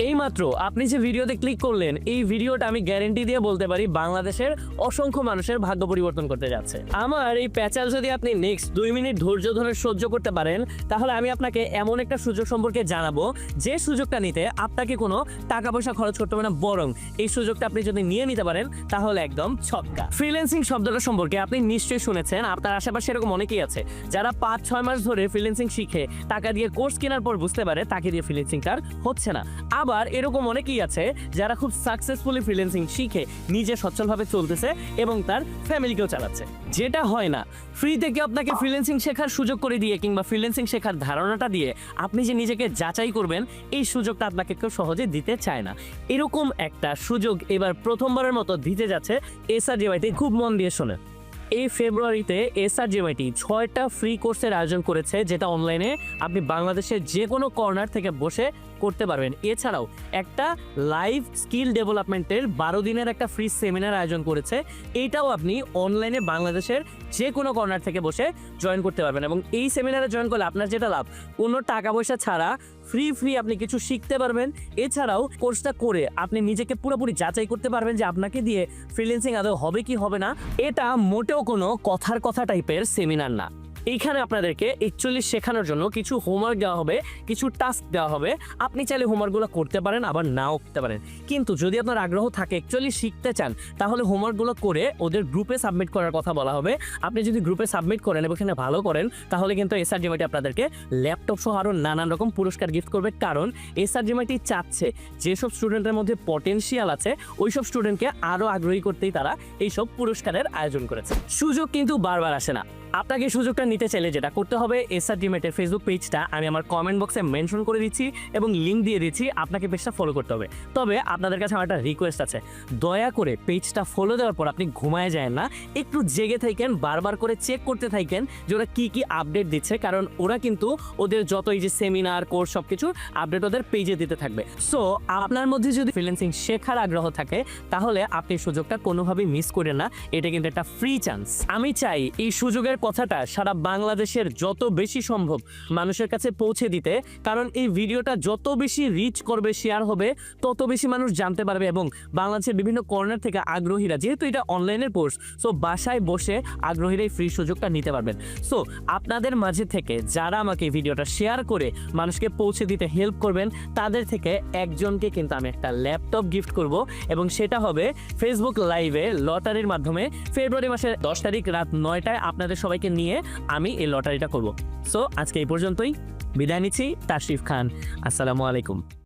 এইমাত্র আপনি যে ভিডিওতে ক্লিক করলেন, এই ভিডিওটা আমি গ্যারেন্টি দিয়ে বলতে পারি বাংলাদেশের অসংখ্য মানুষের ভাগ্য পরিবর্তন করতে যাচ্ছে। আমার এই প্যাচাল যদি আপনি নেক্সট 2 মিনিট ধৈর্য ধরে সহ্য করতে পারেন, তাহলে আমি আপনাকে এমন একটা সুযোগ সম্পর্কে জানাবো যে সুযোগটা নিতে আপনাকে কোনো টাকা পয়সা খরচ করতে হবে না, বরং এই সুযোগটা আপনি যদি নিয়ে নিতে পারেন তাহলে একদম ছক্কা। ফ্রিল্যান্সিং শব্দটা সম্পর্কে আপনি নিশ্চয়ই শুনেছেন। আপনার আশেপাশে এরকম অনেকেই আছে যারা 5-6 মাস ধরে ফ্রিল্যান্সিং শিখে টাকা দিয়ে কোর্স কেনার পর বুঝতে পারে তাকে দিয়ে ফ্রিল্যান্সিং তার হচ্ছে না। আবার এরকম অনেকেই আছে যারা খুব সাকসেসফুলি ফ্রিল্যান্সিং শিখে নিজে সচ্ছলভাবে চলতেছে এবং তার ফ্যামিলিকেও চালাচ্ছে। যেটা হয় না, ফ্রি থেকে আপনাকে ফ্রিল্যান্সিং শেখার সুযোগ করে দিয়ে কিংবা ফ্রিল্যান্সিং শেখার ধারণাটা দিয়ে আপনি যে নিজেকে যাচাই করবেন, এই সুযোগটা আপনাকে কেউ সহজে দিতে চায় না। এরকম একটা সুযোগ এবার প্রথমবারের মতো দিতে যাচ্ছে এসআরজিওয়াইটি। খুব মন দিয়ে শোনেন। এই ফেব্রুয়ারিতে এসআরজিওয়াইটি 6টা ফ্রি কোর্সের আয়োজন করেছে, যেটা অনলাইনে আপনি বাংলাদেশের যে কোনো কর্নার থেকে বসে করতে পারবেন। এছাড়াও একটা লাইভ স্কিল ডেভেলপমেন্টের 12 দিনের একটা ফ্রি সেমিনার আয়োজন করেছে। এইটাও আপনি অনলাইনে বাংলাদেশের যে কোনো কর্নার থেকে বসে জয়েন করতে পারবেন। এবং এই সেমিনারে জয়েন করলে আপনার যেটা লাভ, কোনো টাকা পয়সা ছাড়া ফ্রি আপনি কিছু শিখতে পারবেন। এছাড়াও কোর্সটা করে আপনি নিজেকে পুরোপুরি যাচাই করতে পারবেন যে আপনাকে দিয়ে ফ্রিল্যান্সিং আদৌ হবে কি হবে না। এটা মোটেও কোনো কথার কথা টাইপের সেমিনার না। এইখানে আপনাদেরকে অ্যাকচুয়ালি শেখানোর জন্য কিছু হোমওয়ার্ক দেওয়া হবে, কিছু টাস্ক দেওয়া হবে। আপনি চাইলে হোমওয়ার্কগুলো করতে পারেন, আবার নাও করতে পারেন। কিন্তু যদি আপনার আগ্রহ থাকে, অ্যাকচুয়ালি শিখতে চান, তাহলে হোমওয়ার্কগুলো করে ওদের গ্রুপে সাবমিট করার কথা বলা হবে। আপনি যদি গ্রুপে সাবমিট করেন এবং এখানে ভালো করেন, তাহলে কিন্তু এসআরজিওয়াইটি আপনাদেরকে ল্যাপটপ সহ আরও নানান রকম পুরস্কার গিফট করবে। কারণ এসআরজিওয়াইটি চাচ্ছে যেসব স্টুডেন্টের মধ্যে পটেনশিয়াল আছে, ওইসব স্টুডেন্টকে আরও আগ্রহী করতেই তারা এইসব পুরস্কারের আয়োজন করেছে। সুযোগ কিন্তু বারবার আসে না। আপনাকে সুযোগটা নিতে চাইলে যেটা করতে হবে, এসআরজিওয়াইটির ফেসবুক পেজটা আমি আমার কমেন্ট বক্সে মেনশন করে দিচ্ছি এবং লিঙ্ক দিয়ে দিচ্ছি। আপনাকে পেজটা ফলো করতে হবে। তবে আপনাদের কাছে আমার একটা রিকোয়েস্ট আছে, দয়া করে পেজটা ফলো দেওয়ার পর আপনি ঘুমায় যায় না, একটু জেগে থাকেন, বারবার করে চেক করতে থাকেন যে ওরা কী কী আপডেট দিচ্ছে। কারণ ওরা কিন্তু ওদের যত এই যে সেমিনার কোর্স সব কিছু আপডেট ওদের পেজে দিতে থাকবে। সো আপনার মধ্যে যদি ফ্রিল্যান্সিং শেখার আগ্রহ থাকে, তাহলে আপনি সুযোগটা কোনোভাবেই মিস করেন না। এটা কিন্তু একটা ফ্রি চান্স। আমি চাই এই সুযোগের কথাটা সারা বাংলাদেশের যত বেশি সম্ভব মানুষের কাছে পৌঁছে দিতে। কারণ এই ভিডিওটা যত বেশি রিচ করবে, শেয়ার হবে, তত বেশি মানুষ জানতে পারবে এবং বাংলাদেশের বিভিন্ন কর্নার থেকে আগ্রহীরা, যেহেতু এটা অনলাইনের কোর্স, সো বাসায় বসে আগ্রহীরা এই ফ্রি সুযোগটা নিতে পারবেন। সো আপনাদের মাঝে থেকে যারা আমাকে এই ভিডিওটা শেয়ার করে মানুষকে পৌঁছে দিতে হেল্প করবেন, তাদের থেকে একজনকে কিন্তু আমি একটা ল্যাপটপ গিফট করব এবং সেটা হবে ফেসবুক লাইভে লটারির মাধ্যমে। ফেব্রুয়ারি মাসের 10 তারিখ রাত 9টায় আপনাদের সবাইকে নিয়ে আমি এই লটারিটা করব। সো আজকে এই পর্যন্তই, বিদায় নিচ্ছি। তাশরিফ খান, আসসালামু আলাইকুম।